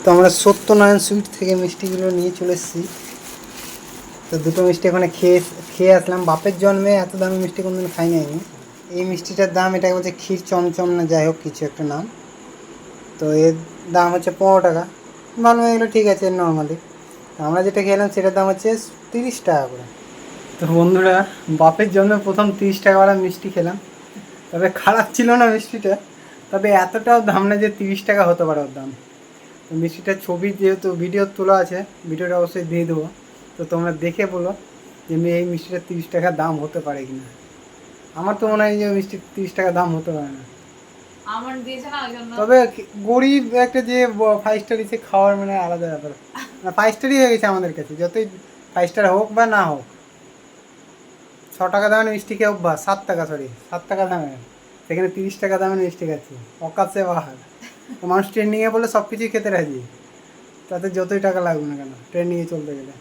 তো আমরা সত্যনারায়ণ সুইট থেকে মিষ্টিগুলো নিয়ে চলে এসেছি। তো দুটো মিষ্টি ওখানে খেয়ে আসলাম। বাপের জন্মে এত দামি মিষ্টি কোনোদিন খাইনি আমি। এই মিষ্টিটার দাম, এটাকে বলছে ক্ষীর চমচম না যাই হোক কিছু একটা নাম। তো এর দাম হচ্ছে 15 টাকা। ভালো এগুলো ঠিক আছে নর্মালি। তো আমরা যেটা খেলাম সেটার দাম হচ্ছে 30 টাকা করে। তো বন্ধুরা, বাপের জন্মে প্রথম 30 টাকাওয়ালা মিষ্টি খেলাম। তবে খারাপ ছিল না মিষ্টিটা, তবে এতটাও দাম না যে 30 টাকা হতে পারে ওর দাম। তো মিষ্টিটার ছবি যেহেতু ভিডিও তোলা আছে, ভিডিওটা অবশ্যই দিয়ে দেবো। তো তোমরা দেখে বলো যে এই মিষ্টিটা 30 টাকা দাম হতে পারে কিনা। আমার তো মনে হয় যে মিষ্টি 30 টাকা দাম হতে পারে না। আমার দিয়েছে না ওই জন্য। তবে গরিব একটা যে 5 স্টার এসে খাওয়ার মানে আলাদা ব্যাপার। 5 স্টারই হয়ে গেছে আমাদের কাছে, যতই 5 স্টার হোক বা না হোক। 6 টাকা দামের মিষ্টি খেয়ে অভ্যাস, 7 টাকা, সরি 7 টাকা দামের, সেখানে 30 টাকা দামের মিষ্টি খাচ্ছি, অকাশে বাহার। তো মানুষ ট্রেন্ডিংয়ে বলে সব কিছুই খেতে রাজি, তাতে যতই টাকা লাগুক না কেন ট্রেন্ডিংয়ে চলতে গেলে।